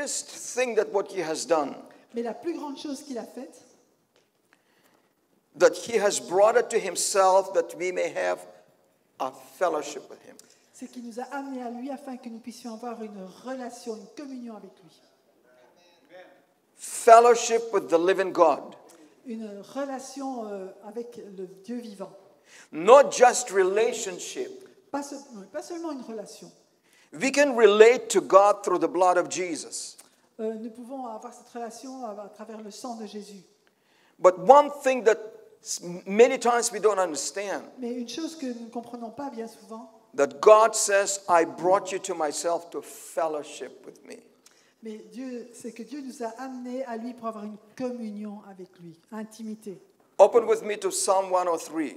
greatest thing that what he has done, Mais la plus grande chose qu'il a faite, that he has brought it to himself that we may have a fellowship with him. c'est qu'il nous a amenés à lui afin que nous puissions avoir une relation, une communion avec lui. Fellowship with the living God. Une relation avec le Dieu vivant. Not just relationship. Pas seulement une relation. We can relate to God through the blood of Jesus. Nous pouvons avoir cette relation à travers le sang de Jésus. But one thing that many times we don't understand, Mais une chose que nous ne comprenons pas bien souvent, that God says, I brought you to myself to fellowship with me. mais c'est que Dieu nous a amenés à lui pour avoir une communion avec lui, intimité. Open with me to Psalm 103.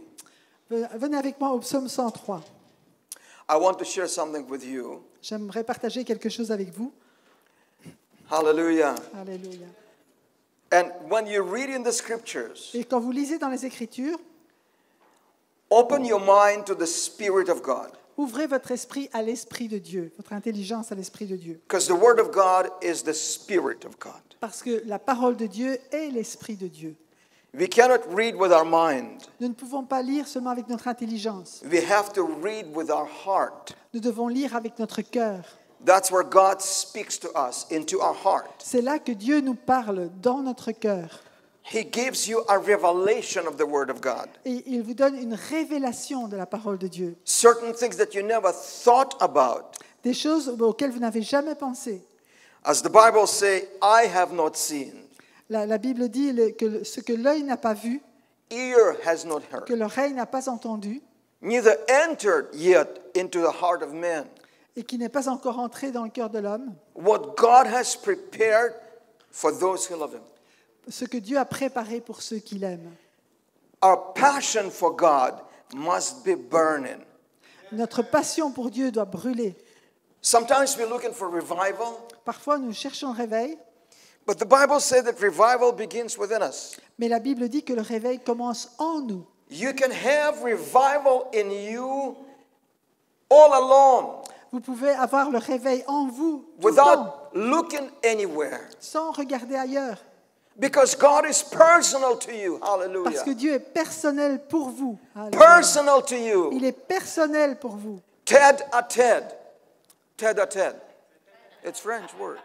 Venez avec moi au psaume 103. I want to share something with you. J'aimerais partager quelque chose avec vous. Hallelujah. Alléluia. And when you read in the scriptures, Et quand vous lisez dans les Écritures, open your mind to the Spirit of God. ouvrez votre esprit à l'Esprit de Dieu, votre intelligence à l'Esprit de Dieu. Because the Word of God is the Spirit of God. Parce que la parole de Dieu est l'Esprit de Dieu. We cannot read with our mind. Nous ne pouvons pas lire seulement avec notre intelligence. We have to read with our heart. Nous devons lire avec notre cœur. That's where God speaks to us, into our heart. C'est là que Dieu nous parle dans notre cœur. He gives you a revelation of the Word of God. Et il vous donne une révélation de la parole de Dieu. Certain things that you never thought about. Des choses auxquelles vous n'avez jamais pensé. As the Bible says, I have not seen, La Bible dit que ce que l'œil n'a pas vu, ear has not que heard, l'oreille n'a pas entendu, neither entered yet into the heart of man, et qui n'est pas encore entré dans le cœur de l'homme, what God has prepared for those who love Him. ce que Dieu a préparé pour ceux qui l'aiment. Our passion for God must be burning. Notre passion pour Dieu doit brûler. Sometimes we're looking for revival, Parfois, nous cherchons le réveil, but the Bible says that revival begins within us. mais la Bible dit que le réveil commence en nous. You can have revival in you all alone, Vous pouvez avoir le réveil en vous tout le temps, without looking anywhere, sans regarder ailleurs, because God is personal to you. parce Hallelujah. que Dieu est personnel pour vous. Alléluia. Personal to you. Il est personnel pour vous. Ted a Ted. Ted a Ted. It's French word.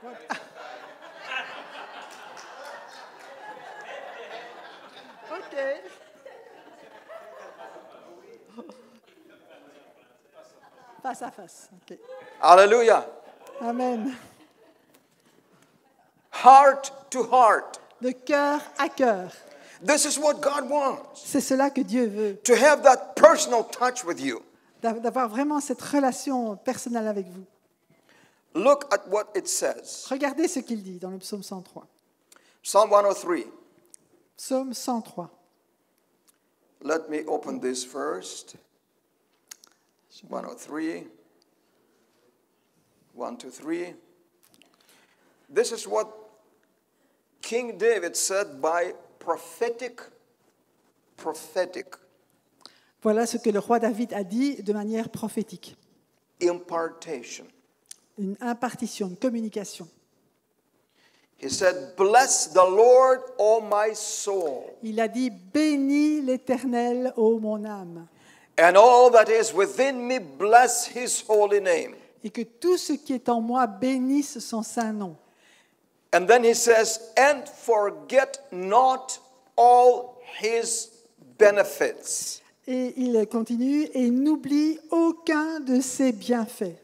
OK. Face à face. OK. Hallelujah. Amen. Heart to heart. De cœur à cœur. This is what God wants. C'est cela que Dieu veut, To have that personal touch with you. d'avoir vraiment cette relation personnelle avec vous. Look at what it says. Regardez ce qu'il dit dans le psaume 103. Psalm 103. Psaume 103. Let me open this first. 103. 1, 2, 3. This is what King David said by prophetic. Voilà ce que le roi David a dit de manière prophétique. Impartation. Une impartition, une communication. He said, bless the Lord, O my soul, Il a dit, bénis l'Éternel, ô mon âme, and all that is within me, bless his holy name. et que tout ce qui est en moi bénisse son saint nom. And then he says, and forget not all his benefits. Et il continue, et n'oublie aucun de ses bienfaits.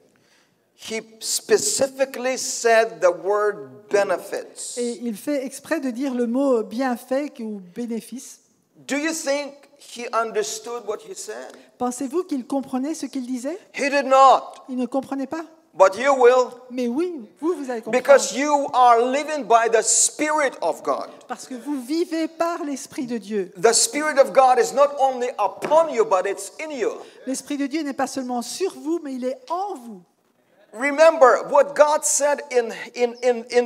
He specifically said the word benefits. Et il fait exprès de dire le mot bienfait ou bénéfice. Do you think he understood what he said? Pensez-vous qu'il comprenait ce qu'il disait? He did not, Il ne comprenait pas. but you will, Mais oui, vous allez comprendre. because you are living by the Spirit of God. Parce que vous vivez par l'Esprit de Dieu. The Spirit of God is not only upon you, but it's in you. L'Esprit de Dieu n'est pas seulement sur vous, mais il est en vous. Remember what God said in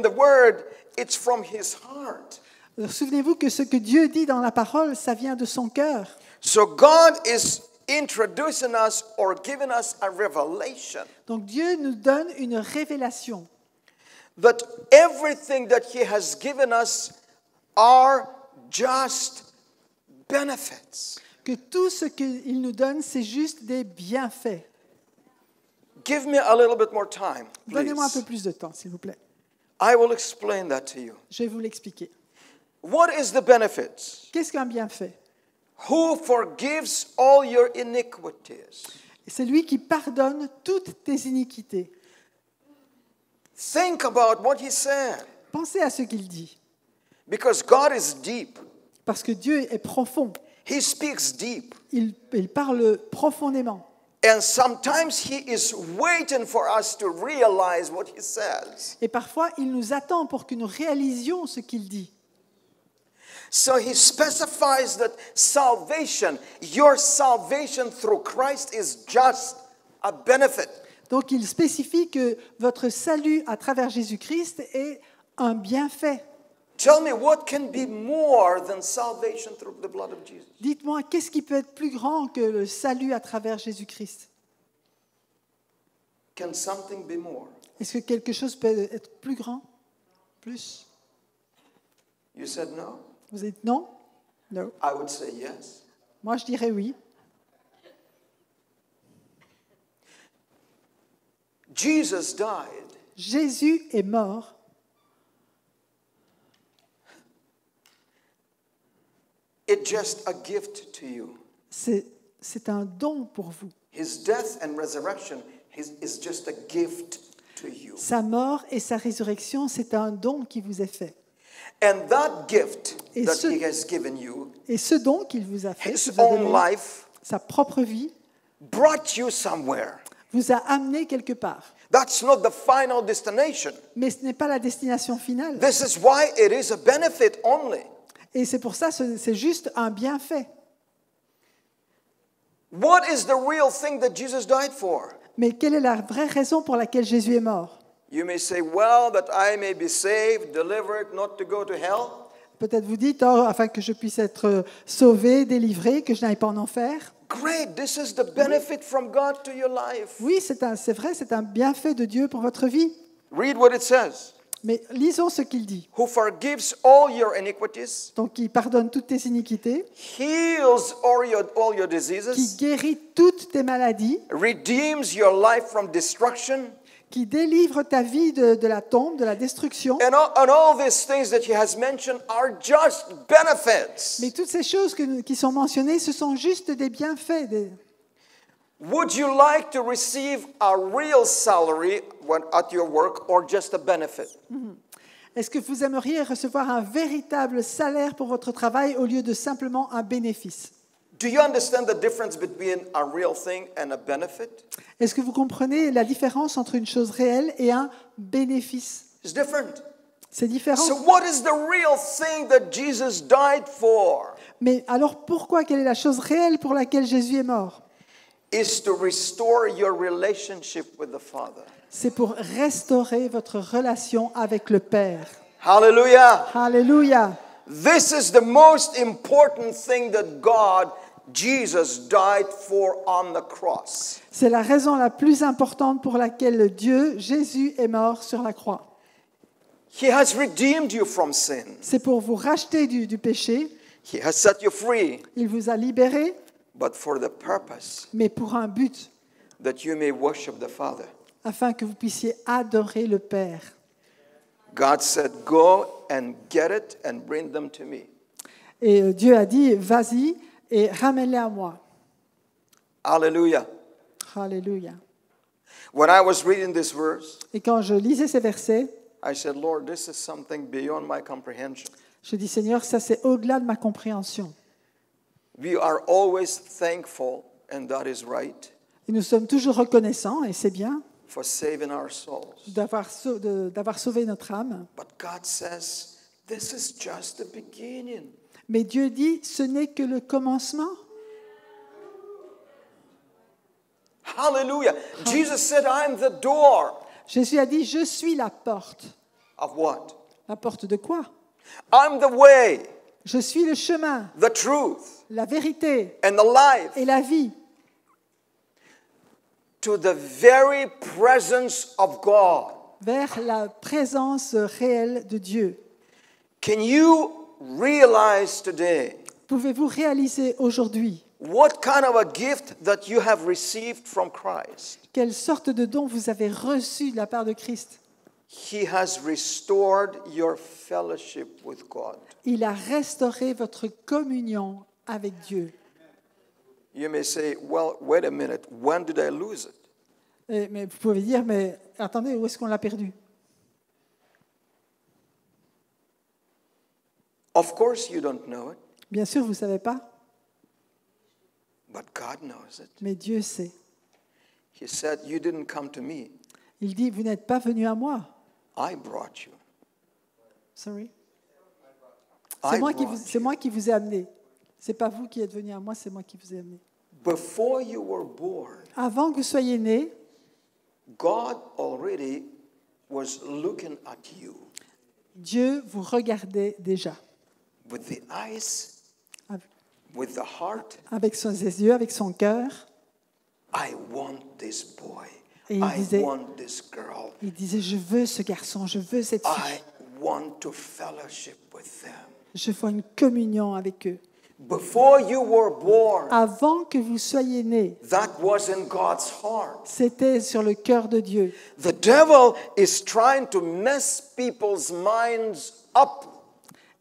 the Word, it's from His heart. Alors, souvenez-vous que ce que Dieu dit dans la parole, ça vient de son cœur. So God is introducing us or giving us a revelation Donc Dieu nous donne une révélation that everything that He has given us are just benefits. Que tout ce qu'il nous donne, c'est juste des bienfaits. Give me a little bit more time, Donnez-moi un peu please. plus de temps, s'il vous plaît. I will explain that to you. Je vais vous l'expliquer. What is the benefits? Qu'est-ce qu'un bienfait? Who forgives all your iniquities? C'est lui qui pardonne toutes tes iniquités. Think about what He said. Pensez à ce qu'il dit, Because God is deep. parce que Dieu est profond. He speaks deep. Il parle profondément. And sometimes He is waiting for us to realize what He says. Et parfois, il nous attend pour que nous réalisions ce qu'il dit. So He specifies that salvation, your salvation through Christ is just a benefit. Donc, il spécifie que votre salut à travers Jésus-Christ est un bienfait. Tell me what can be more than salvation through the blood of Jesus? Dites-moi, qu'est-ce qui peut être plus grand que le salut à travers Jésus-Christ? Can something be more? Est-ce que quelque chose peut être plus grand? Plus? You said no? Vous dites non? Non. I would say yes. Moi, je dirais oui. Jesus died. Jésus est mort. It's just a gift to you. C'est un don pour vous. His death and resurrection is just a gift to you. Sa mort et sa résurrection, c'est un don qui vous est fait. And that gift Et that ce- He has given you, Et ce don qu'il vous a fait, His qu'il vous a own donné, life, sa propre vie, brought you somewhere. vous a amené quelque part. That's not the final destination. Mais ce n'est pas la destination finale. This is why it is a benefit only. Et c'est pour ça que c'est juste un bienfait. What is the real thing that Jesus died for? Mais quelle est la vraie raison pour laquelle Jésus est mort? You may say, well, that I may be saved, delivered, not to go to hell. Peut-être vous dites, oh, afin que je puisse être sauvé, délivré, que je n'aille pas en enfer. Great, this is the benefit from God to your life. Oui, c'est vrai, c'est un bienfait de Dieu pour votre vie. Read what it says. Mais lisons ce qu'il dit. Who forgives all your iniquities, Donc, il pardonne toutes tes iniquités, heals all your qui diseases, guérit toutes tes maladies, redeems your life from destruction, qui délivre ta vie de la tombe, de la destruction. and all these things that He has mentioned are just benefits. Mais toutes ces choses qui sont mentionnées, ce sont juste des bienfaits. Would you like to receive a real salary at your work or just a benefit? Est-ce que vous aimeriez recevoir un véritable salaire pour votre travail au lieu de simplement un bénéfice? Do you understand the difference between a real thing and a benefit? Est-ce que vous comprenez la différence entre une chose réelle et un bénéfice? It's different. C'est différent. So what is the real thing that Jesus died for? Mais alors pourquoi, quelle est la chose réelle pour laquelle Jésus est mort? Is to restore your relationship with the Father. C'est pour restaurer votre relation avec le Père. Hallelujah. Alléluia. This is the most important thing that Jesus died for on the cross. C'est la raison la plus importante pour laquelle Dieu, Jésus, est mort sur la croix. He has redeemed you from sin. C'est pour vous racheter du péché. He has set you free, Il vous a libéré, but for the purpose mais pour un but, that you may worship the Father. afin que vous puissiez adorer le Père. God said, go and get it and bring them to me. Et Dieu a dit, vas-y et ramène-les à moi. Hallelujah. Alléluia. When I was reading this verse, Et quand je lisais ces versets, I said, Lord, this is something beyond my comprehension. je dis, Seigneur, ça c'est au-delà de ma compréhension. We are always thankful, and that is right, Et nous sommes toujours reconnaissants, et c'est bien, for saving our souls. d'avoir sauvé notre âme. But God says, this is just the beginning. Mais Dieu dit, ce n'est que le commencement. Hallelujah. Jesus said, I'm the door. Jésus a dit, je suis la porte. Of what? La porte de quoi? I'm the way, Je suis le chemin, the truth, la vérité and the life et la vie to the very presence of God. vers la présence réelle de Dieu. Can you realize today Pouvez-vous réaliser aujourd'hui what kind of a gift that you have received from Christ? quelle sorte de don vous avez reçu de la part de Christ? He has restored your fellowship with God. Il a restauré votre communion avec Dieu. You may say, well, wait a minute, when did I lose it? Mais vous pouvez dire, mais attendez, où est-ce qu'on l'a perdu? Of course you don't know it, Bien sûr, vous ne savez pas, but God knows it. mais Dieu sait. He said, you didn't come to me, Il dit, vous n'êtes pas venu à moi. I brought you. Sorry. I C'est moi brought you. qui vous ai amené. C'est pas vous qui êtes venu à moi, c'est moi qui vous ai amené. Before you were born, Avant que vous soyez né, God already was looking at you Dieu vous regardait déjà. with the eyes, Avec- with the heart. Ses yeux, avec son cœur. I want this boy. Et il I disait- want this girl. Il disait, je veux ce garçon, je veux cette fille. I want to fellowship with them. Je veux une communion avec eux. Before you were born, Avant que vous soyez né, that was in God's heart. c'était sur le cœur de Dieu. The devil is trying to mess people's minds up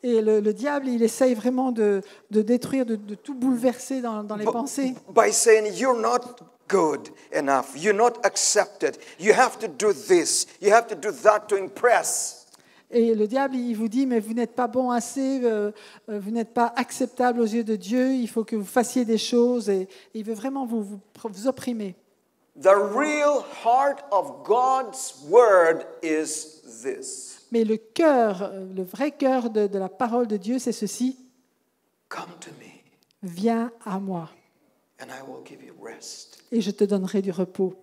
Et le diable, il essaye vraiment de détruire, de tout bouleverser dans les pensées. by saying you're not good enough, you're not accepted, you have to do this, you have to do that to impress. Et le diable, il vous dit, mais vous n'êtes pas bon assez, vous n'êtes pas acceptable aux yeux de Dieu, il faut que vous fassiez des choses. Et il veut vraiment vous opprimer. The real heart of God's word is this. Mais le cœur, le vrai cœur de la parole de Dieu, c'est ceci. Come to me Viens à moi and I will give you rest. et je te donnerai du repos.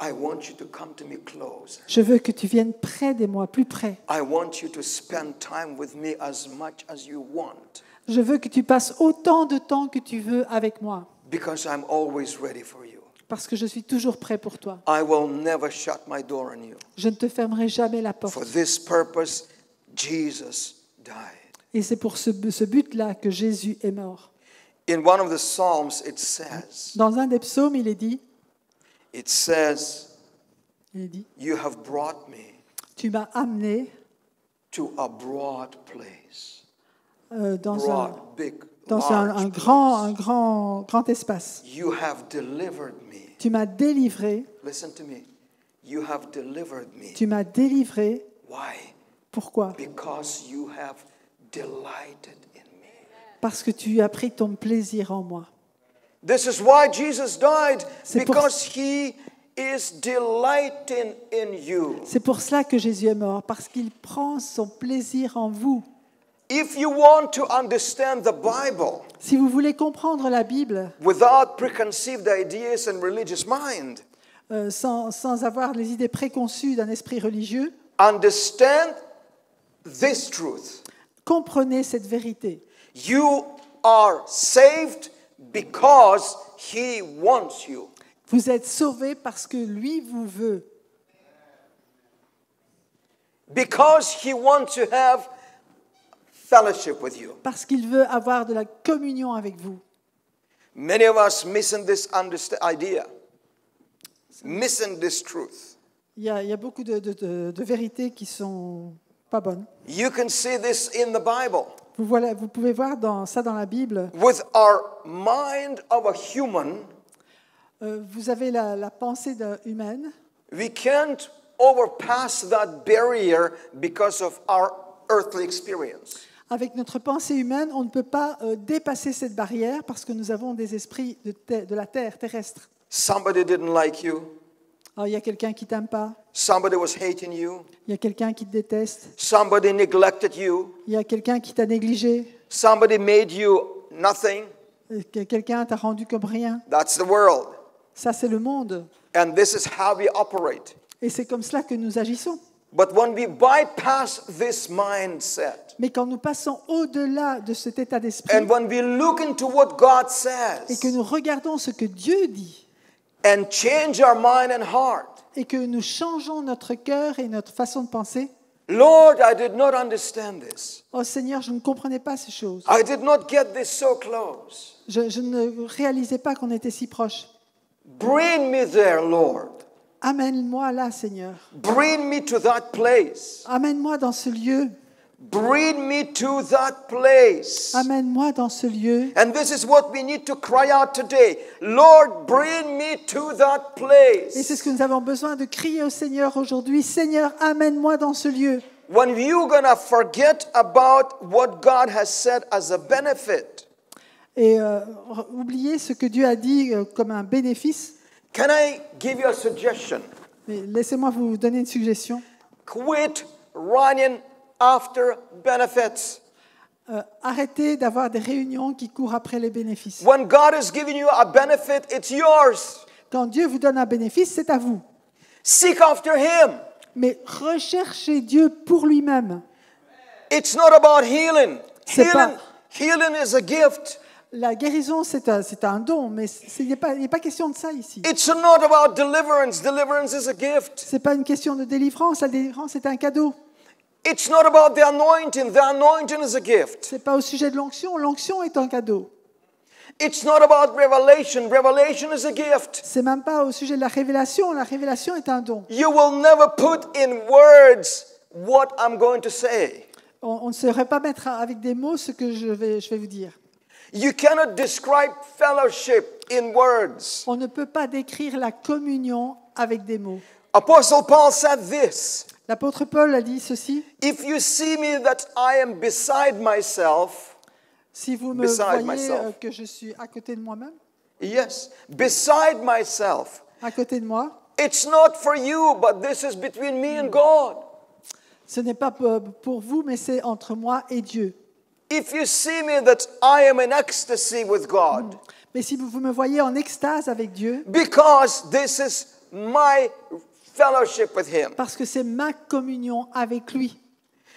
I want you to come to me close. Je veux que tu viennes près de moi, plus près. I want you to spend time with me as much as you want Je veux que tu passes autant de temps que tu veux avec moi, because I'm always ready for you. parce que je suis toujours prêt pour toi. I will never shut my door on you. Je ne te fermerai jamais la For porte. this purpose, Jesus died. Et c'est pour ce but-là que Jésus est mort. In one of the Psalms, it says, Dans un des psaumes, il est dit, you have brought me tu m'as amené to a broad place. dans Broad, big, un large grand espace. place. You have delivered me. Tu m'as délivré. Listen to me. You have delivered me. Tu m'as délivré. Why? Pourquoi? Because you have delighted in me. Parce que tu as pris ton plaisir en moi. This is why Jesus died, C'est pour- because he is delighting in you. C'est pour cela que Jésus est mort, parce qu'il prend son plaisir en vous. If you want to understand the Bible Si vous voulez comprendre la Bible without preconceived ideas and religious mind, sans avoir les idées préconçues d'un esprit religieux, understand this truth. comprenez cette vérité. You are saved because he wants you. Vous êtes sauvés parce que lui vous veut. Because he wants to have fellowship with you. Parce qu'il veut avoir de la communion avec vous. Many of us missing this idea, missing this truth. Il y a beaucoup de vérités qui sont pas bonnes. You can see this in the Bible. Vous pouvez voir dans la Bible. With our mind of a human, Vous avez la pensée humaine. we can't overpass that barrier because of our earthly experience. Avec notre pensée humaine, on ne peut pas dépasser cette barrière parce que nous avons des esprits de la terre terrestre. Somebody didn't like you. Alors, il y a quelqu'un qui t'aime pas, Somebody was hating you. il y a quelqu'un qui te déteste, Somebody neglected you. il y a quelqu'un qui t'a négligé, Somebody made you nothing. quelqu'un t'a rendu comme rien. That's the world. Ça, c'est le monde. And this is how we operate. Et c'est comme cela que nous agissons. But when we bypass this mindset, Mais quand nous passons au-delà de cet état d'esprit and when we look into what God et says, que nous regardons ce que Dieu dit and change our mind and heart, et que nous changeons notre cœur et notre façon de penser. Lord, I did not understand this. Oh Seigneur, je ne comprenais pas ces choses. I did not get this so close. Je ne réalisais pas qu'on était si proches. Bring me there, Lord. Amène-moi là, Seigneur. Bring me to that place. Amène-moi dans ce lieu. Bring me to that place. Amène-moi dans ce lieu. And this is what we need to cry out today. Lord, bring me to that Et c'est ce place. que nous avons besoin de crier au Seigneur aujourd'hui. Seigneur, amène-moi dans ce lieu. When you're going to forget about what God has said as a benefit, Et oublier ce que Dieu a dit comme un bénéfice. can I give you a suggestion? Mais laissez-moi vous donner une suggestion. Quit running after benefits. Arrêtez d'avoir des réunions qui courent après les bénéfices. When God is giving you a benefit, it's yours. Quand Dieu vous donne un bénéfice, c'est à vous. Seek after Him. Mais recherchez Dieu pour lui-même. It's not about healing. C'est pas- Healing is a gift. La guérison, c'est un don, mais il n'est pas question de ça ici. It's not about deliverance. Deliverance is a gift. Ce n'est pas une question de délivrance. La délivrance est un cadeau. It's not about the anointing. The anointing is a gift. Ce n'est pas au sujet de l'onction. L'onction est un cadeau. It's not about revelation. Revelation is a gift. Ce n'est même pas au sujet de la révélation. La révélation est un don. You will never put in words what I'm going to say. On ne saurait pas mettre avec des mots ce que je vais vous dire. You cannot describe fellowship in words. On ne peut pas décrire la communion avec des mots. Apostle Paul said this. L'apôtre Paul a dit ceci. If you see me that I am beside myself, Si vous me Beside voyez myself. que je suis à côté de moi-même, yes, beside myself, à côté de moi, it's not for you, but this is between me and God. ce n'est pas pour vous, mais c'est entre moi et Dieu. If you see me that I am in ecstasy with God, Mais si vous me voyez en extase avec Dieu, because this is my fellowship with Him. parce que c'est ma communion avec lui.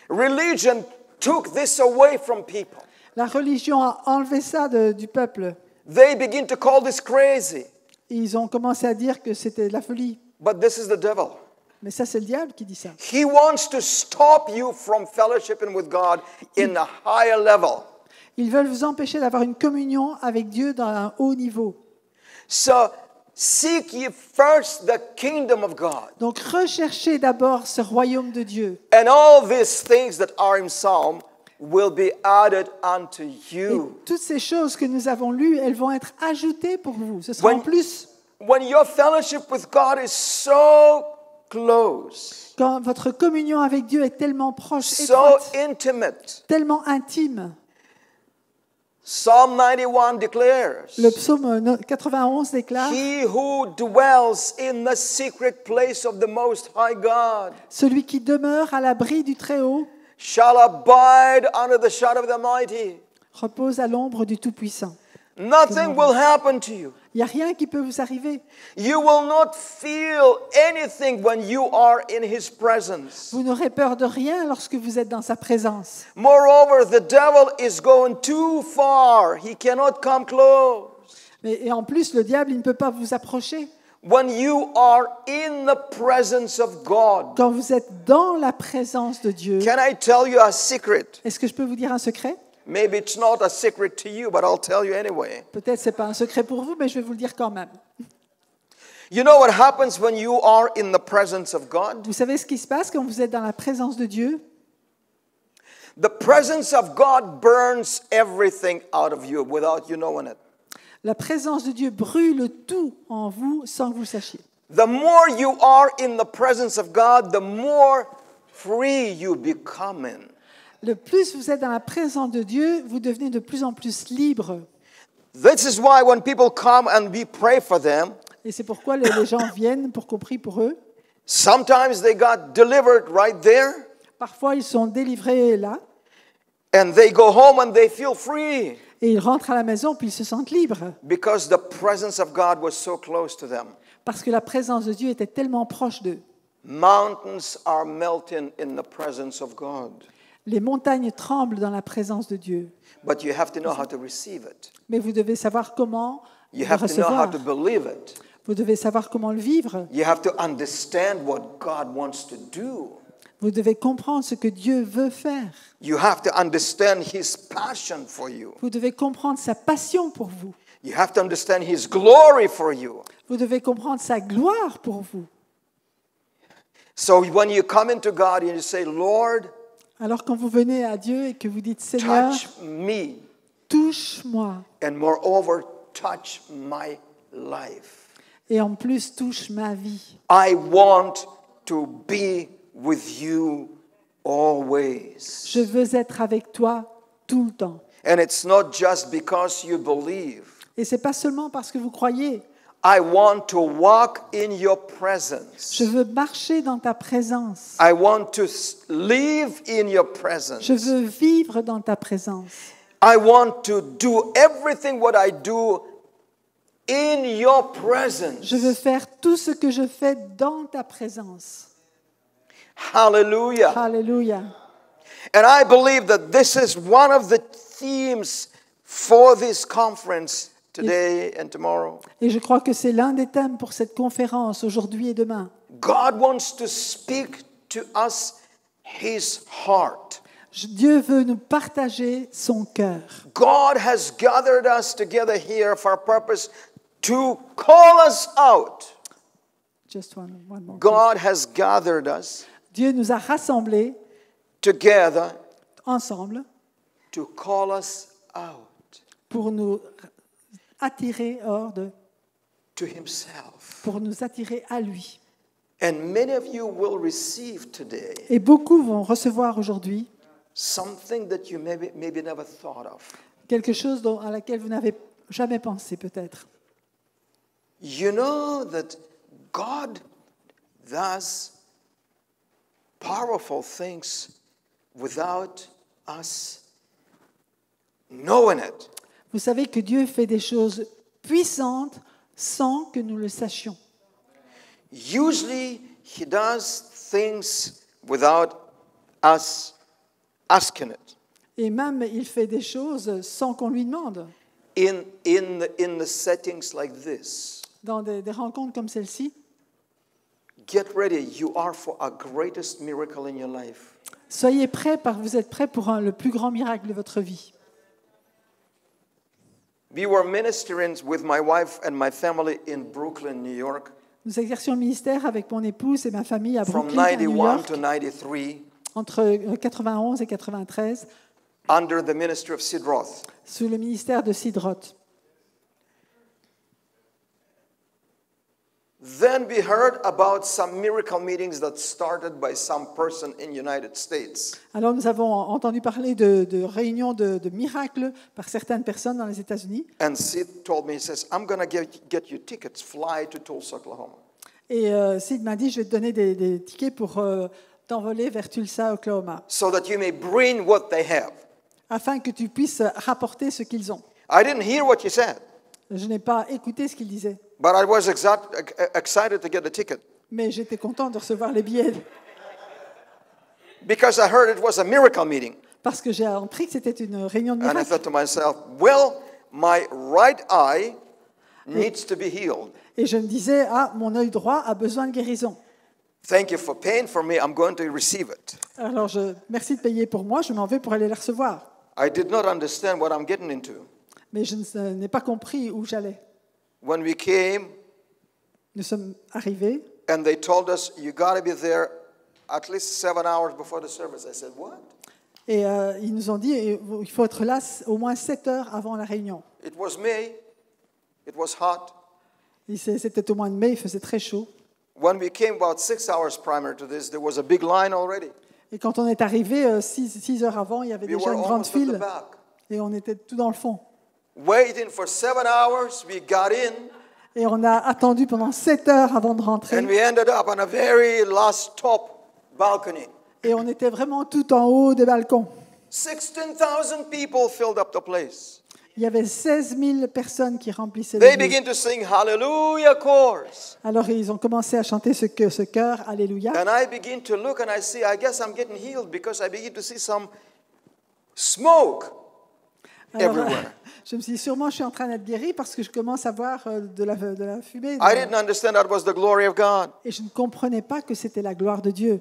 Religion took this away from people. La religion a enlevé ça du peuple. They begin to call this crazy, Ils ont commencé à dire que c'était de la folie. but this is the devil. Mais ça, c'est le diable qui dit ça. He wants to stop you from fellowshipping with God in a higher level. Ils veulent vous empêcher d'avoir une communion avec Dieu dans un haut niveau. So seek ye first the kingdom of God, Donc recherchez d'abord ce royaume de Dieu. and all these things that are in Psalm will be added unto Et you. toutes ces choses que nous avons lues, elles vont être ajoutées pour vous. Ce sera en plus. When your fellowship with God is so close, Quand votre communion avec Dieu est tellement proche, so étroite, intimate, tellement intime. Psalm 91 declares, Le psaume 91 déclare He who dwells in the secret place of the Most High God « Celui qui demeure à l'abri du Très-Haut shall abide under the shadow of the Almighty. repose à l'ombre du Tout-Puissant. Nothing will happen to you. Il n'y a rien qui peut vous arriver. You will not feel anything when you are in His presence. Vous n'aurez peur de rien lorsque vous êtes dans sa présence. Moreover, the devil is going too far. He cannot come close. Et en plus, le diable, il ne peut pas vous approcher. When you are in the presence of God, Quand vous êtes dans la présence de Dieu, can I tell you a secret? est-ce que je peux vous dire un secret? Maybe it's not a secret to you, but I'll tell you anyway. Peut-être ce n'est pas un secret pour vous, mais je vais vous le dire quand même. You know what happens when you are in the presence of God? Vous savez ce qui se passe quand vous êtes dans la présence de Dieu? The presence of God burns everything out of you without you knowing it. La présence de Dieu brûle tout en vous sans que vous le sachiez. The more you are in the presence of God, the more free you becoming. Le plus vous êtes dans la présence de Dieu, vous devenez de plus en plus libre. This is why when people come and we pray for them, Et c'est pourquoi les gens viennent pour qu'on prie pour eux. sometimes they got delivered right there, Parfois, ils sont délivrés là, and they go home and they feel free et ils rentrent à la maison, puis ils se sentent libres. because the presence of God was so close to them. Parce que la présence de Dieu était tellement proche d'eux. Mountains are melting in the presence of God, Les montagnes tremblent dans la présence de Dieu. but you have to know how to receive it. Mais vous devez savoir comment You le have to know how recevoir. to believe it. Vous devez savoir comment le vivre. You have to understand what God wants to do. Vous devez comprendre ce que Dieu veut faire. You have to understand His passion for you. Vous devez comprendre sa passion pour vous. You have to understand His glory for you. Vous devez comprendre sa gloire pour vous. So when you come into God and you say, Lord, Alors quand vous venez à Dieu et que vous dites, Seigneur, touch me, touche-moi, and moreover, touch my life. et en plus touche ma vie. I want to be with you always. Je veux être avec toi tout le temps. And it's not just because you believe. Et ce n'est pas seulement parce que vous croyez. I want to walk in your presence. Je veux marcher dans ta présence. I want to live in your presence. Je veux vivre dans ta présence. I want to do everything what I do in your presence. Je veux faire tout ce que je fais dans ta présence. Hallelujah. Alléluia. And I believe that this is one of the themes for this conference today and tomorrow. Et je crois que c'est l'un des thèmes pour cette conférence aujourd'hui et demain. God wants to speak to us His heart. Dieu veut nous partager son cœur. God has gathered us together here for a purpose to call us out. Just one more. God has gathered us Dieu nous a rassemblés together ensemble to call us out pour nous attirer to Himself. pour nous attirer à lui. And many of you will receive today Et beaucoup vont recevoir aujourd'hui something that you maybe never thought of. quelque chose à laquelle vous n'avez jamais pensé peut-être. You know that God does powerful things without us knowing it. Vous savez que Dieu fait des choses puissantes sans que nous le sachions. Usually, He does things without us asking it. Et même, il fait des choses sans qu'on lui demande. In the settings like this, Dans des rencontres comme celle-ci, get ready. You are for a greatest miracle in your life. soyez prêts, vous êtes prêts pour le plus grand miracle de votre vie. We were ministering with my wife and my family in Brooklyn, New York, Nous exercions le ministère avec mon épouse et ma famille à from Brooklyn, à New 91 York, to 93, entre 91 et 93, under the ministry of Sid Roth. sous le ministère de Sid Roth. Then we heard about some miracle meetings that started by some person in the United States. Alors nous avons entendu parler de réunions de miracles par certaines personnes dans les États-Unis. And Sid told me, he says, I'm going to get you tickets, fly to Tulsa, Oklahoma. Et Sid m'a dit, je vais te donner des tickets pour t'envoler vers Tulsa, Oklahoma, So that you may bring what they have. afin que tu puisses rapporter ce qu'ils ont. I didn't hear what you said, Je n'ai pas écouté ce qu'il disait, but I was excited to get a ticket mais j'étais content de recevoir les billets because I heard it was a miracle meeting. parce que j'ai appris que c'était une réunion de And I miracles. thought to myself, well, my right eye needs to be healed. Et je me disais, mon œil droit a besoin de guérison. Thank you for paying for me. I'm going to receive it. Alors, merci de payer pour moi, je m'en vais pour aller les recevoir. I did not understand what I'm getting into. Mais je n'ai pas compris où j'allais. When we came Nous sommes arrivés and they told us, you got to be there at least 7 hours before the service. I said, what? et ils nous ont dit, il faut être là au moins 7 heures avant la réunion. It was May. It was hot. Et c'était au mois de mai, il faisait très chaud. When we came about 6 hours prior to this, there was a big line already. Et quand on est arrivé 6 heures avant, il y avait We déjà were une grande almost at the file back. et on était tout dans le fond. Waiting for 7 hours, we got in, Et on a attendu pendant 7 heures avant de rentrer. and we ended up on a very last top balcony. Et on était vraiment tout en haut des balcons. 16,000 people filled up the place. Il y avait 16 000 personnes qui remplissaient They le lieu. begin to sing Hallelujah chorus. Alors ils ont commencé à chanter ce chœur, Alléluia. And I begin to look and I see, I guess I'm getting healed because I begin to see some smoke Alors, everywhere. Je me suis dit, sûrement, je suis en train d'être guéri parce que je commence à voir de la fumée. I didn't understand that was the glory of God. Et je ne comprenais pas que c'était la gloire de Dieu.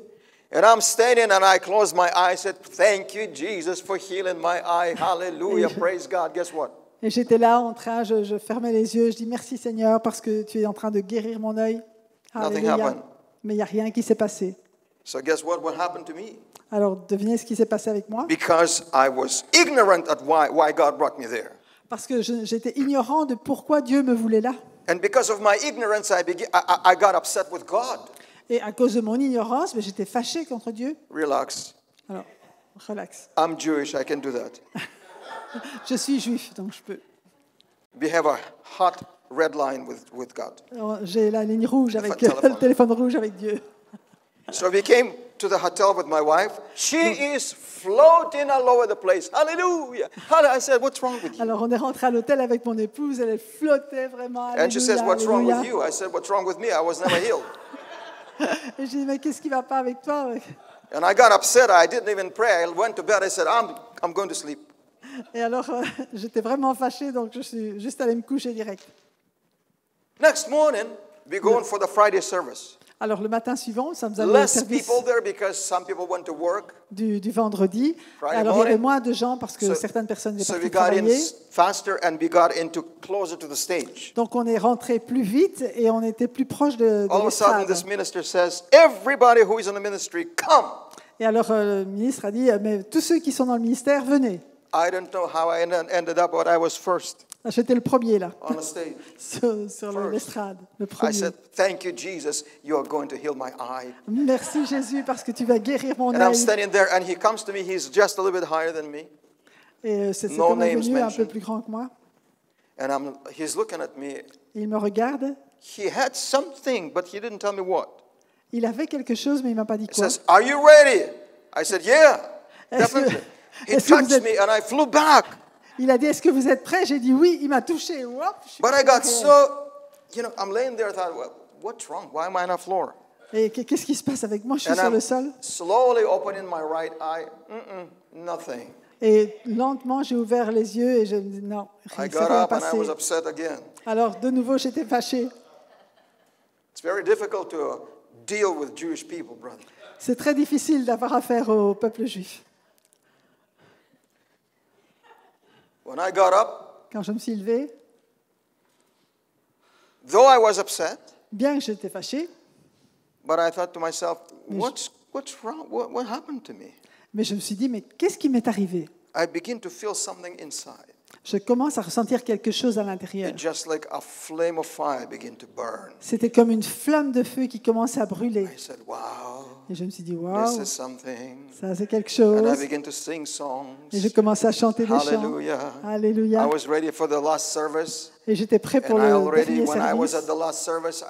And I'm standing and I closed my eyes, said, thank you, Jesus, for healing my eye. Hallelujah, praise God. Guess what? Et j'étais là en train, je fermais les yeux, je dis merci Seigneur parce que tu es en train de guérir mon œil. Nothing Alléluia. happened. Mais il n'y a rien qui s'est passé. So guess what happened to me? Alors devinez ce qui s'est passé avec moi? Because I was ignorant at why God brought me there. Parce que j'étais ignorant de pourquoi Dieu me voulait là. And because of my ignorance, I got upset with God. Et à cause de mon ignorance, j'étais fâché contre Dieu. Relax. Alors, relax. I'm Jewish, I can do that. Je suis juif, donc je peux. We have a hot red line with God. Alors, j'ai la ligne rouge avec Téléphone. le téléphone rouge avec Dieu. So we came to the hotel with my wife. She is floating all over the place. Hallelujah. I said, what's wrong with you? Alors on est rentré à l'hôtel avec mon épouse, elle flottait vraiment. And she says, Alléluia, what's wrong with alléluia. you? I said, what's wrong with me? I was never healed. Et j'ai dit, mais qu'est-ce qui ne va pas avec toi? And I got upset. I didn't even pray. I went to bed. I said, I'm going to sleep. Et alors, j'étais vraiment fâchée, donc je suis juste allée me coucher direct. Next morning, we're going for the Friday service. Alors, le matin suivant, nous sommes allés au Less service people there because some people went to work. du vendredi. Friday Alors, il y avait morning. moins de gens parce que So- certaines personnes étaient So we parties got in travailler. faster and we got into closer to the stage. Donc, on est rentré plus vite et on était plus proche de All of a sudden, l'estrade. this minister says, everybody who is in the ministry, come. Et alors, le ministre a dit, mais tous ceux qui sont dans le ministère, venez. I don't know how I ended up, but I was first J'étais le premier, là, on the stage. sur l'estrade, le I premier. said, thank you, Jesus. You are going to heal my eye. Merci, Jésus, parce que tu vas guérir mon And I'm œil. standing there, and he comes to me. He's just a little bit higher than me. Et c'est No comme names venu un peu mentioned. plus grand que moi. And he's looking at me. Il me regarde. He had something, but he didn't tell me what. Il avait quelque chose, mais il m'a pas dit He quoi. says, are you ready? I said, yeah, Est-ce que- definitely. He est-ce que vous touched êtes- me, and I flew back. Il a dit, est-ce que vous êtes prêts? J'ai dit oui. Il m'a touché. Hop, je suis But I got parti. so, I'm laying there, I thought, what's wrong? Why am I on the floor? Et qu'est-ce qui se passe avec moi? Je suis And sur le I'm sol. slowly opening my right eye. Nothing. Et lentement, j'ai ouvert les yeux et je me dis non, I rien, got c'est rien up and I passé. was upset again. Alors, de nouveau, j'étais fâchée. It's very difficult to deal with Jewish people, brother. C'est très difficile d'avoir affaire au peuple juif. When I got up, Quand je me suis levée, though I was upset, bien que j'étais fâchée, but I thought to myself, what's wrong? What happened to me? mais je me suis dit, mais qu'est-ce qui m'est arrivé? I begin to feel something inside. Je commence à ressentir quelque chose à l'intérieur. It just like a flame of fire begin to burn. C'était comme une flamme de feu qui commençait à brûler. I said, wow, Et je me suis dit, this waouh, is something. ça c'est quelque And I chose. began to sing songs. Et je commençais à chanter des chants. Hallelujah. Alléluia. I was ready for the last service. Et j'étais prêt pour And le I already, dernier when I was service. at the last service,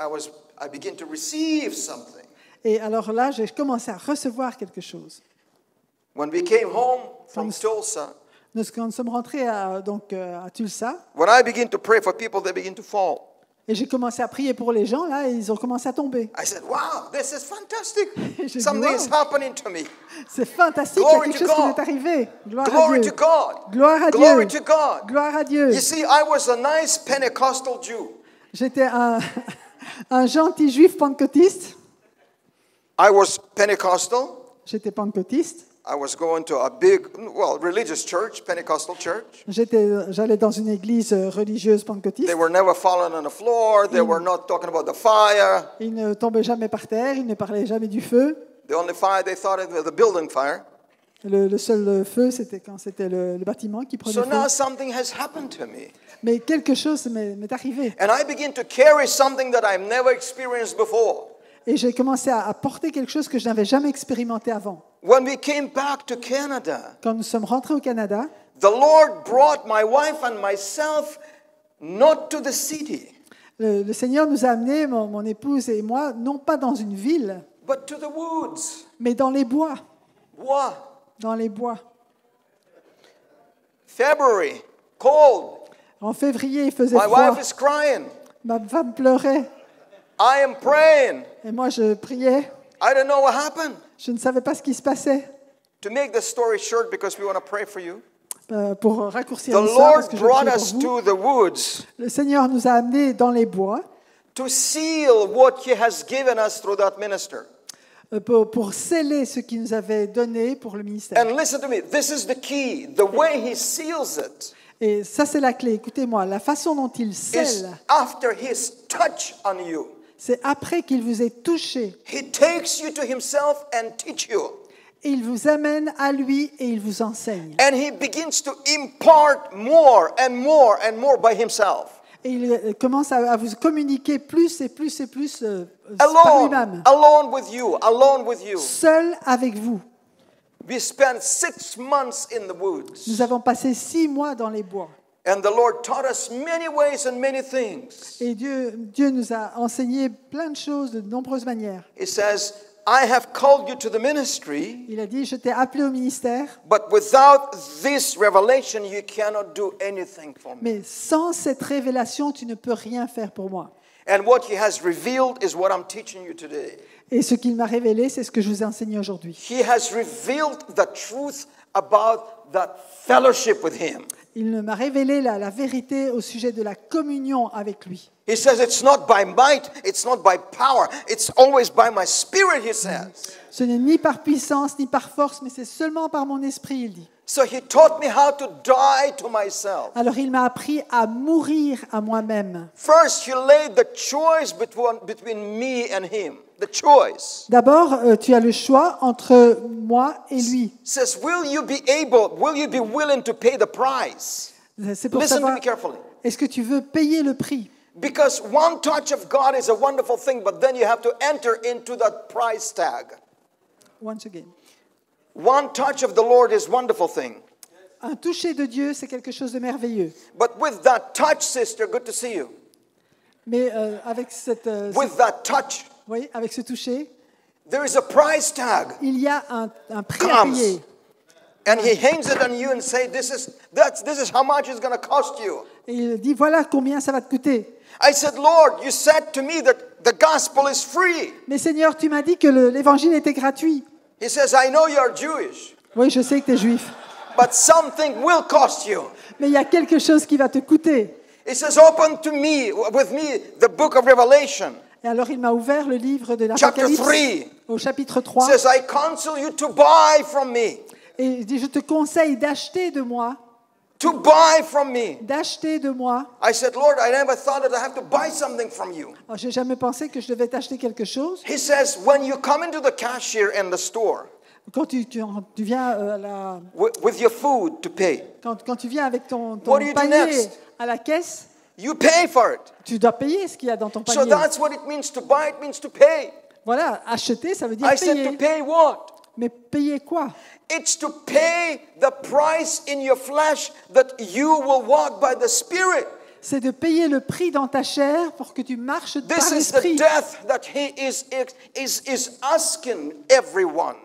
I began to receive something. Et alors là, j'ai commencé à recevoir quelque chose. When we came home from From- Tulsa, Quand nous sommes rentrés à Tulsa, when I begin to pray for people, they begin to fall. et j'ai commencé à prier pour les gens, là, et ils ont commencé à tomber. I said, wow, this is fantastic. J'ai dit, Something wow. is happening to me. C'est fantastique, il y Glory a quelque to chose qui God. m'est arrivé. Gloire à Glory Dieu. to God. Gloire à Glory Dieu. to God. Gloire à Dieu. You see, I was a nice Pentecostal Jew. J'étais un gentil juif pentecôtiste. I was Pentecostal. J'étais pentecôtiste. I was going to a big, religious church, Pentecostal church. J'allais dans une église religieuse pentecôtiste. They were never falling on the floor. They were not talking about the fire. Ils ne tombaient jamais par terre, ils ne parlaient jamais du feu. The only fire they thought it was the building fire. Le seul feu, c'était quand c'était le bâtiment qui prenait So now feu. something has happened to me. Mais quelque chose m'est arrivé. And I begin to carry something that I've never experienced before. Et j'ai commencé à porter quelque chose que je n'avais jamais expérimenté avant. When we came back to Canada, Quand nous sommes rentrés au Canada, the Lord brought my wife and myself not to the city, le Seigneur nous a amenés, mon épouse et moi, non pas dans une ville, but to the woods. mais dans les bois. What? Dans les bois. February, cold. En février, il faisait My froid. wife is crying. Ma femme pleurait. I am praying. Et moi, je priais. I don't know what happened. Je ne savais pas ce qui se passait. To make the story short, because we want to pray for you, pour raccourcir The l'histoire, parce Lord que je brought prie us pour vous. to the woods Le Seigneur nous a amenés dans les bois to seal what He has given us through that minister. pour sceller ce qu'il nous avait donné pour le ministère. And listen to me, this is the key. The way He seals it Et ça, c'est la clé. Écoutez-moi, la façon dont il is scelle, after His touch on you. c'est après qu'il vous ait touché. He takes you to Himself and teach you. Et il vous amène à lui et il vous enseigne. And He begins to impart more and more and more by Himself. Et il commence à vous communiquer plus et plus et plus par Alone, lui-même. alone with you. Seul avec vous. We spent 6 months in the woods. Nous avons passé 6 mois dans les bois. And the Lord taught us many ways and many things. Et Dieu nous a enseigné plein de choses de nombreuses manières. He says, I have called you to the ministry, Il a dit, je t'ai appelé au ministère, but without this revelation, you cannot do anything for me. mais sans cette révélation, tu ne peux rien faire pour moi. And what He has revealed is what I'm teaching you today. Et ce qu'il m'a révélé, c'est ce que je vous ai enseigné aujourd'hui. He has revealed the truth about that fellowship with Him. Il m'a révélé la vérité au sujet de la communion avec lui. He says, it's not by might, it's not by power, it's always by my spirit, He says. Ce n'est ni par puissance, ni par force, mais c'est seulement par mon esprit, il dit. So He taught me how to die to myself. Alors il m'a appris à mourir à moi-même. First, He laid the choice between me and Him. The choice. D'abord, tu as le choix entre moi et lui. Says, will you be willing to pay the price? C'est pour Listen to savoir, me carefully. est-ce que tu veux payer le prix? Because one touch of God is a wonderful thing, but then you have to enter into that price tag. Once again. One touch of the Lord is a wonderful thing. Un toucher de Dieu, c'est quelque chose de merveilleux. But with that touch, sister, good to see you. Mais avec With that touch, oui, avec ce toucher, there is a price tag. il y a un prix à Comes. payer. And He hangs it on you and say, this is how much it's going to cost you. Et il dit, voilà combien ça va te coûter. I said, Lord, you said to me that the gospel is free. Mais Seigneur, tu m'as dit que l'évangile était gratuit. He says, I know you're Jewish, Oui, je sais que tu es juif. but something will cost you. Mais il y a quelque chose qui va te coûter. He says, open with me, the book of Revelation, Et alors il m'a ouvert le livre de chapter l'Apocalypse 3. au chapitre He 3. says, I counsel you to buy from me, Et il dit, je te conseille d'acheter de moi. to buy from me. D'acheter de moi. I said, Lord, I never thought that I have to buy something from you. Alors, j'ai jamais pensé que je devais t'acheter quelque chose. He says, when you come into the cashier in the store Quand tu viens à la... with your food to pay, Quand tu viens avec ton What do you do panier next? à la caisse, you pay for it. tu dois payer ce qu'il y a dans ton So panier. that's what it means to buy, it means to pay. Voilà, acheter, ça veut dire I said, to payer. pay what? Mais payer quoi? It's to pay the price in your flesh that you will walk by the Spirit. C'est de payer le prix dans ta chair pour que tu marches par This is the l'esprit. death that He is asking everyone.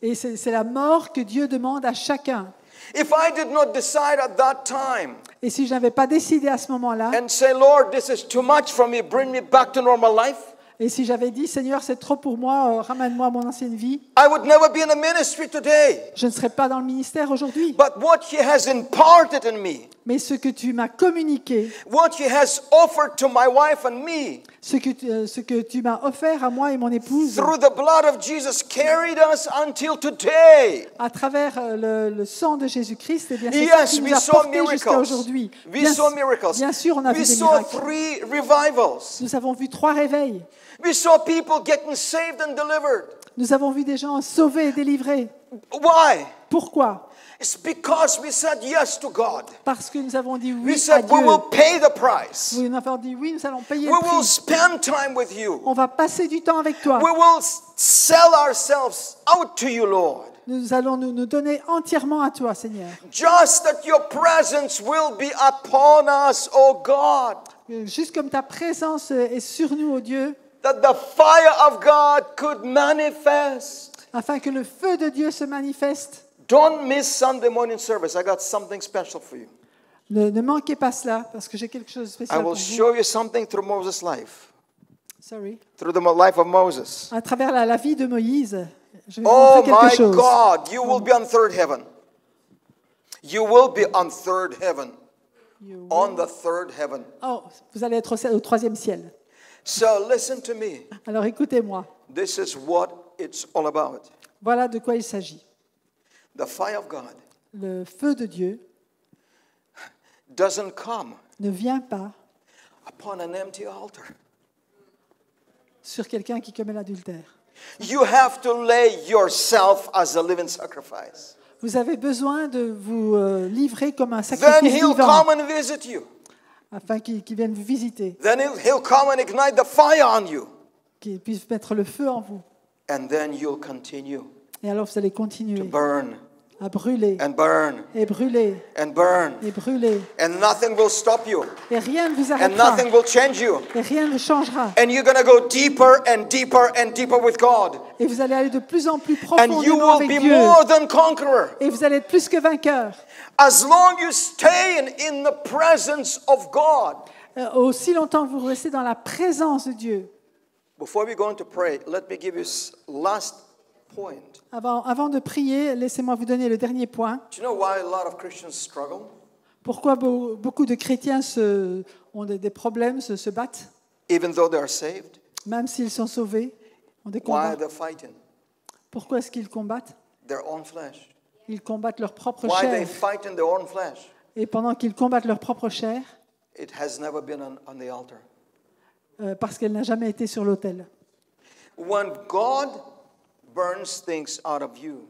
Et c'est la mort que Dieu demande à chacun. If I did not decide at that time Et si je n'avais pas décidé à ce moment-là, and say, Lord, this is too much for me, bring me back to normal life, et si j'avais dit, Seigneur, c'est trop pour moi, ramène-moi à mon ancienne vie, I would never be in the ministry today. je ne serais pas dans le ministère aujourd'hui. But what He has imparted in me, Mais ce que tu m'as communiqué, what He has offered to my wife and me, ce que tu m'as offert à moi et mon épouse, through the blood of Jesus, carried us until today. à travers le sang de Jésus-Christ, eh bien, c'est Yes, ce qui we nous a saw portés jusqu'à miracles. aujourd'hui. We saw miracles. Bien sûr, on a We vu des saw miracles. 3 revivals. Nous avons vu 3 réveils. We saw people getting saved and delivered. Nous avons vu des gens sauvés et délivrés. Why? Pourquoi? It's because we said yes to God. Parce que nous avons dit We oui à said Dieu. we will pay the price. Oui, nous avons dit oui, nous allons payer We le will prix. spend time with you. On va passer du temps avec toi. We will sell ourselves out to you, Lord. Nous allons nous donner entièrement à toi, Seigneur. Just that your presence will be upon us, O God. Juste comme ta présence est sur nous, ô Dieu, That the fire of God could manifest. afin que le feu de Dieu se manifeste. Don't miss Sunday morning service. I got something special for you. Ne manquez pas cela, parce que j'ai quelque chose de I spécial pour will vous. show you something through Moses' life. Sorry. Through the life of Moses. À travers la vie de Moïse, je vais vous Oh montrer quelque my chose. God, you will be on third heaven. You will be on third heaven. You On will- the third heaven. Oh, vous allez être au troisième ciel. So listen to me. Alors écoutez-moi. This is what it's all about. Voilà de quoi il s'agit. The fire of God Le feu de Dieu doesn't come ne vient pas upon an empty altar. sur quelqu'un qui commet l'adultère. You have to lay yourself as a living sacrifice. Vous avez besoin de vous livrer comme un Then sacrifice he'll vivant come and visit you. afin qu'il vienne vous visiter, Then he'll come and ignite the fire on you. qu'il puisse mettre le feu en vous. And then you'll continue Et alors vous allez to continuer burn à brûler and burn et brûler and burn. et brûler. And nothing will stop you. Et rien ne vous And arrêtera. nothing will change you. Et rien ne changera. And you're going to go deeper and deeper and deeper with God. Et vous allez aller de plus en plus And you profondément will avec be Dieu. more than conqueror. Et vous allez être plus que vainqueur. As long you stay in the presence of God. Aussi longtemps que vous restez dans la présence de Dieu. Before we go into pray, let me give you last point. Avant de prier, laissez-moi vous donner le dernier point. Do you know why a lot of Christians struggle? Pourquoi beaucoup de chrétiens ont des problèmes, se battent, Even though they are saved? même s'ils sont sauvés, ont des Why combats. are they fighting? Pourquoi est-ce qu'ils combattent? Their own flesh. Ils combattent leur propre Why they chair. fight in their own flesh? Et pendant qu'ils combattent leur propre chair, It has never been on the altar. parce qu'elle n'a jamais été sur l'autel. When God burns things out of you,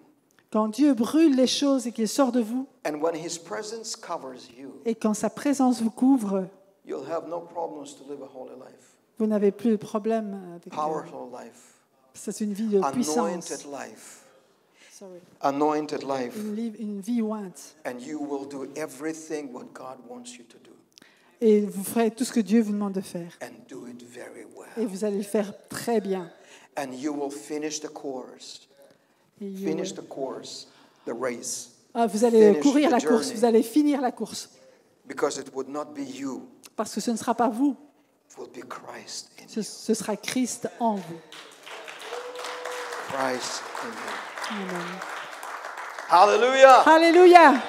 Quand Dieu brûle les choses et qu'il sort de vous, and when His presence covers you, et quand sa présence vous couvre, you'll have no problems to live a holy life, vous n'avez plus de problème avec powerful life, c'est une vie de puissance. anointed life, Sorry. anointed life, Une vie ointe. and you will do everything what God wants you to do, Et vous ferez tout ce que Dieu vous demande de faire. and do it very well. Et vous allez le faire très bien. And you will finish the course, Et finish the course, the race, vous allez finish courir the la course, journey. vous allez finir la course. because it would not be you, Parce que ce ne sera pas vous, it will be Christ in ce you. sera Christ en vous. Christ in you. Amen. Hallelujah! Alléluia,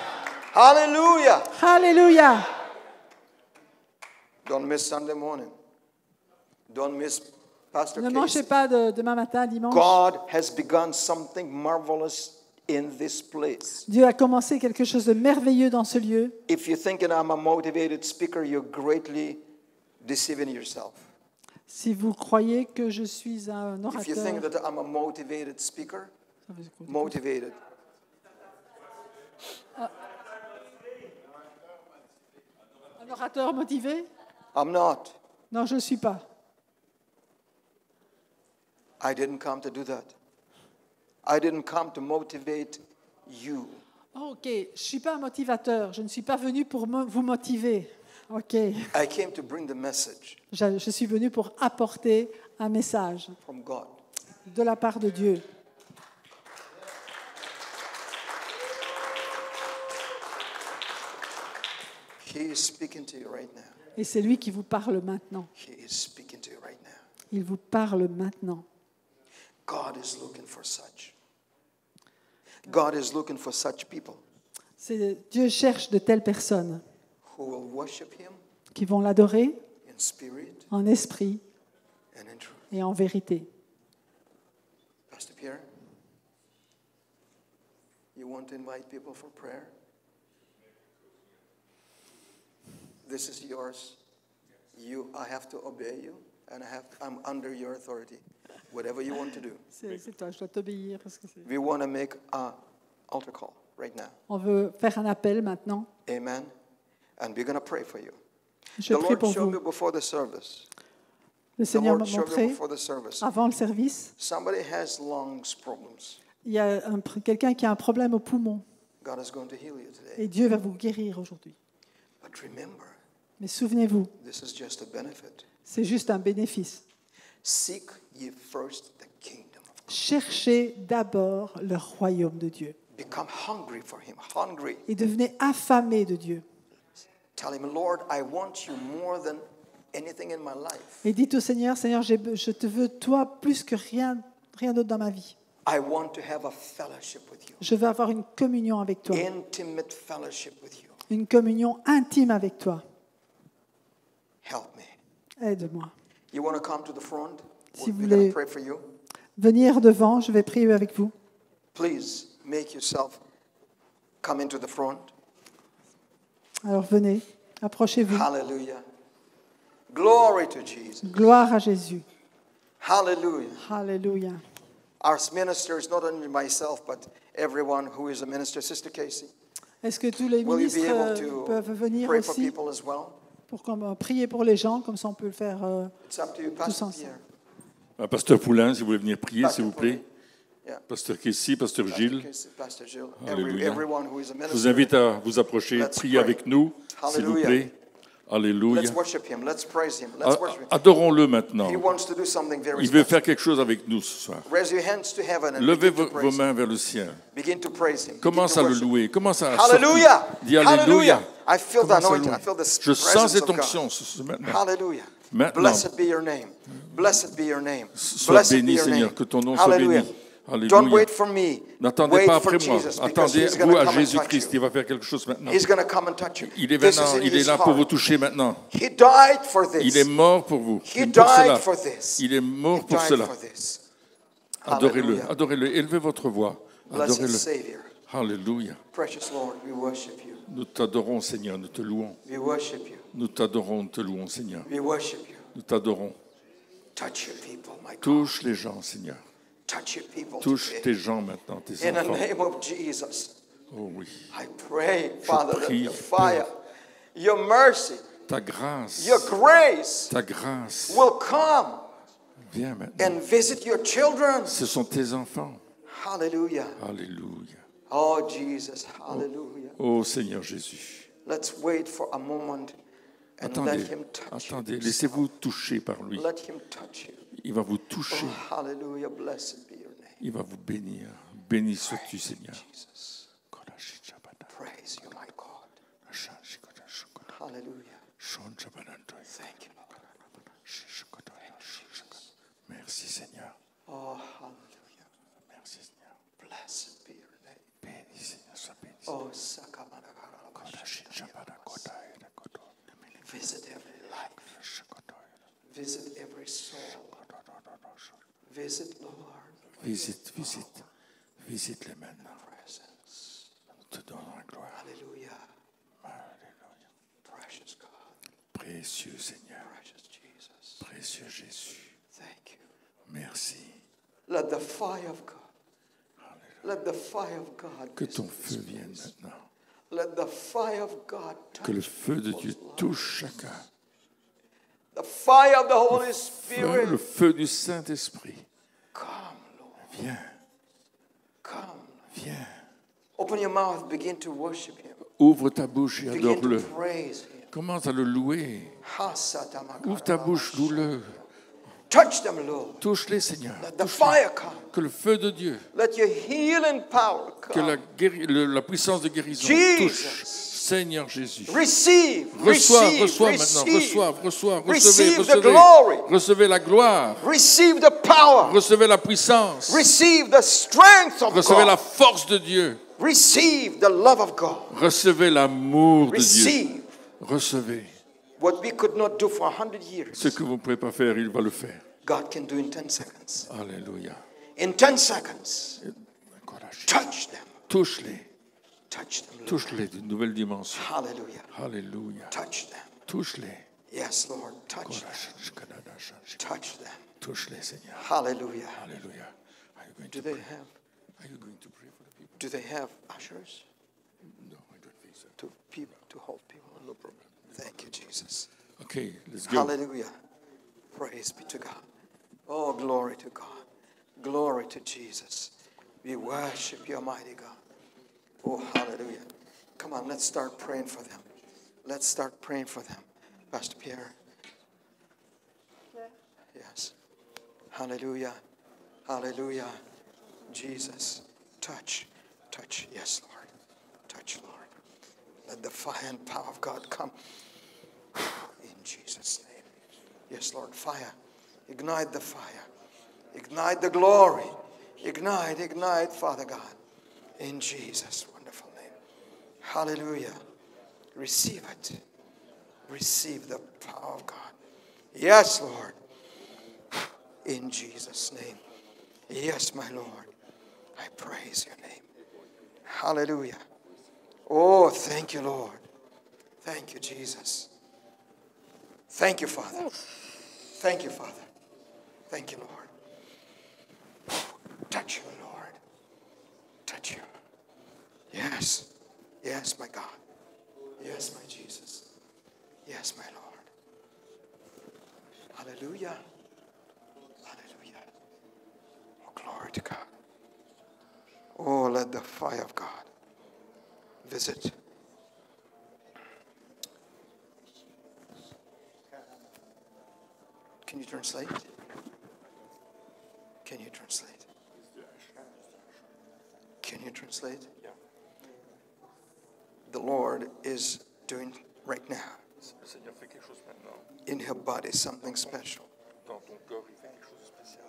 Hallelujah! alléluia. Don't miss Sunday morning. Don't miss Pastor Ne mangez Casey. pas demain matin, dimanche. God has begun something marvelous in this place. Dieu a commencé quelque chose de merveilleux dans ce lieu. If you're thinking I'm a motivated speaker, you're greatly deceiving yourself. Si vous croyez que je suis un If you think orateur, that I'm a motivated speaker, motivated. un orateur motivé, I'm not. non, je ne le suis pas. I didn't come to do that. I didn't come to motivate you. Oh, ok, je ne suis pas un motivateur. Je ne suis pas venu pour vous motiver. Ok, I came to bring the message je suis venu pour apporter un message from God. de la part de Dieu. He is speaking to you right now. Et c'est lui qui vous parle maintenant. He is speaking to you right now. Il vous parle maintenant. God is looking for such. God is looking for such people Dieu cherche de telles personnes who will worship Him qui vont l'adorer in spirit en esprit and in truth. et en vérité. Pastor Pierre, you want to invite people for prayer? This is yours. I have to obey you, and I'm under your authority. Whatever you want to do. C'est toi, je dois t'obéir. We want to make an altar call right now. On veut faire un appel maintenant. Amen. And we're going to pray for you. Je The prie Lord pour showed me vous. before the service. Le The Seigneur m'a Lord showed me montré before the service. avant le service. Somebody has lungs problems. Il y a quelqu'un qui a un problème au poumon God is going to heal you today. et Dieu va vous guérir aujourd'hui. But remember, Mais souvenez-vous, this is just a benefit. c'est juste un bénéfice. Seek ye first the kingdom. Cherchez d'abord le royaume de Dieu Become hungry for Him. Hungry. et devenez affamés de Dieu. Tell Him, Lord, I want you more than anything in my life. Et dites au Seigneur, Seigneur, je te veux toi plus que rien d'autre dans ma vie. I want to have a fellowship with you. Je veux avoir une communion avec toi, Intimate fellowship with you. une communion intime avec toi. Help me. Aide-moi. You want to come to the front? Si vous We're going voulez to pray for you. venir devant, je vais prier avec vous. Please make yourself come into the front. Alors venez, approchez-vous. Hallelujah. Glory to Jesus. Gloire à Jésus. Hallelujah. Alléluia. Our ministers, not only myself, but everyone who is a minister. Sister Casey, Est-ce que tous les will you be able ministres peuvent venir to pray for aussi people as well? pour prier pour les gens, comme ça on peut le faire It's up to you, tous Pastor ensemble. Pierre. Pasteur Poulain, si vous voulez venir prier, s'il vous plaît. Yeah. Pasteur Kessie, Pasteur Pastor Gilles, Casey, Pastor Gilles, Alléluia. everyone who is a je minister. vous invite à vous approcher, Let's prier pray. avec nous, s'il vous Hallelujah. plaît. Alléluia. Let's worship him. Let's praise him. Let's worship him. Adorons-le maintenant. He wants to do something very Il veut special. faire quelque chose avec nous ce soir. Raise your hands to heaven and Levez begin to vos praise him. mains vers le ciel. Begin to praise him. Commence Begin à to le worship. louer. Commence à Hallelujah. sortir. Dis Alléluia. I feel the Commence à anointing. louer. I feel the Je sens presence cette of God. onction maintenant. Hallelujah. Maintenant. Blessed be your name. Blessed be your name. Sois Blessed be béni, your Seigneur, name. que ton nom soit Hallelujah. béni. Don't Alléluia. wait for me. N'attendez Wait pas for après moi. Jesus, because he's Attendez-vous gonna à come and touch Jésus-Christ. Il you. va faire quelque chose maintenant. He's going to come and touch you. Il est This is maintenant, in il est his là pour vous heart. toucher maintenant. He died for this. Il est mort pour vous. He Et pour died cela. for this. Il est mort He pour died cela. for this. Adorez-le, Hallelujah. adorez-le. Élevez votre voix. Blessed Adorez-le. Savior, Alléluia. precious Lord, we worship you. Nous t'adorons, Seigneur. Nous te louons. We worship you. Nous t'adorons, nous te louons, Seigneur. We worship you. Nous t'adorons. Touch your people, my God. Touche les gens, Seigneur. Touch your people Touche today. tes gens maintenant, tes In the enfants. name of Jesus, Oh oui. I pray, Father, that prie, your fire, your mercy, Ta grâce, your grace ta grâce. will come Viens maintenant. and visit your children. Ce sont tes enfants. Hallelujah. Alléluia. Oh, Jesus, hallelujah. Oh Seigneur Jésus. Let's wait for a moment and let Attendez, him touch attendez. you. Laissez-vous toucher par lui. Let him touch you. Il va vous toucher. Oh, hallelujah. Blessed be your name. Il va vous bénir. Béni sois-tu, Seigneur. Jesus. Praise you, my God. Hallelujah. Thank you, Lord. Merci, Seigneur. Oh, hallelujah. Merci, Seigneur. Blessed be your name. Béni, Seigneur. Sois béni. Oh, visit every life. Visit every soul. Visit, Lord, Visite, visite. Visite-les maintenant. presence. Nous te donnons la gloire. Hallelujah. Alléluia. Precious God. Précieux Seigneur. Precious Jesus. Précieux Jésus. Thank you. Merci. Let the fire of God. Let the fire of God. Que visit ton this feu vienne place. maintenant. Let the fire of God touch Que le feu de Dieu people's lives. touche chacun. The fire of the Holy Le Spirit. feu du Saint-Esprit. Come, Lord. Viens, Come. viens. Open your mouth. Begin to worship Him. Ouvre ta bouche et Begin adore-le. to praise Him. Commence à le louer. Hasatamakara. Ouvre ta bouche, loue-le. Touch them, Lord. Touche-les, Seigneur. Let the Touche-les. fire come. Que le feu de Dieu, Let your healing power que come. la puissance de guérison Jesus. touche. Seigneur Jésus. Receive, Reçois, receive, reçois maintenant. receive. Reçois. Receive Recevez, the glory. recevez la gloire. Receive the power. Recevez la puissance. Receive the strength of Recevez la God. force de Dieu. Receive the love of God. Recevez l'amour de Dieu. Receive Recevez. what we could not do for 100 years. Ce que vous ne pouvez pas faire, il va le faire. God can do in 10 seconds. Alléluia. In 10 seconds, touch them. Touch Touche-les. them, Lord. Touche-les d'une nouvelle dimension. Hallelujah. Alléluia. Touch them. Touche-les. Yes, Lord. Touch them. Touch them. Touche-les, Seigneur. Hallelujah. Alléluia. Are you going Do to they pray? have Are you going to pray for the people? do they have ushers No, I don't think so. to hold people? No problem. Thank you, Jesus. Okay, let's go. Hallelujah. Praise be to God. Oh, glory to God. Glory to Jesus. We worship you, mighty God. Oh, hallelujah. Come on, let's start praying for them. Let's start praying for them. Pastor Pierre. Yes. Hallelujah. Hallelujah. Jesus. Touch. Touch. Yes, Lord. Touch, Lord. Let the fire and power of God come. In Jesus' name. Yes, Lord. Fire. Ignite the fire. Ignite the glory. Ignite, ignite, Father God. In Jesus' wonderful name. Hallelujah. Receive it. Receive the power of God. Yes, Lord. In Jesus' name. Yes, my Lord. I praise your name. Hallelujah. Oh, thank you, Lord. Thank you, Jesus. Thank you, Father. Thank you, Father. Thank you, Lord. Touch you, Lord. Touch you. Yes. Yes, my God. Yes, my Jesus. Yes, my Lord. Hallelujah. Hallelujah. Oh, glory to God. Oh, let the fire of God visit. Can you translate? Can you translate? Can you translate? Yeah. The Lord is doing right now Le Seigneur fait quelque chose maintenant. in her body something special. Dans ton corps, il fait quelque chose de spécial.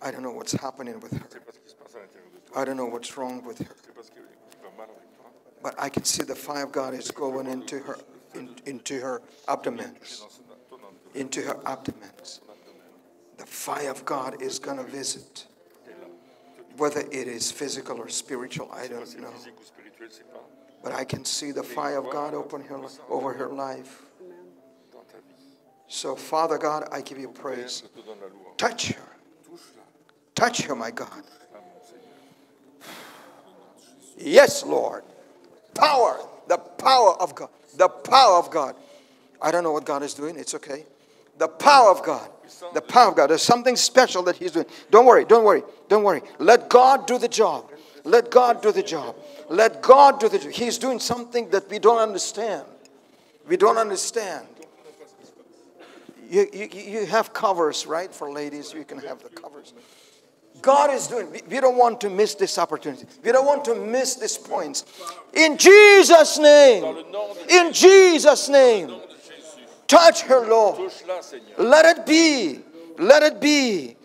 I don't know what's happening with her. Je ne sais pas ce qui se passe à l'intérieur de toi. I don't know what's wrong with her. Je ne sais pas ce qui va mal avec toi. But I can see the fire of God is going into her, into her abdomens, Dans ton abdomen, into her abdomens. The fire of God is going to visit. t'es là. Whether it is physical or spiritual, I C'est don't pas know. physique ou spirituel, c'est pas But I can see the fire of God over her life. dans ta vie. So, Father God, I give you praise. Je te donne la louange. Touch her. Touche-la. Touch her, my God. Ah, mon Seigneur. Yes, Lord. Power. The power of God. The power of God. I don't know what God is doing. It's okay. The power of God. The power of God. There's something special that He's doing. Don't worry. Don't worry. Don't worry. Let God do the job. Let God do the job. Let God do the job. He's doing something that we don't understand. We don't understand. You have covers, right? For ladies, you can have the covers. God is doing. We don't want to miss this opportunity. We don't want to miss these points. In Jesus' name. In Jesus' name. Touch her, Lord. Touche-la, Seigneur. Let it be. Let it be.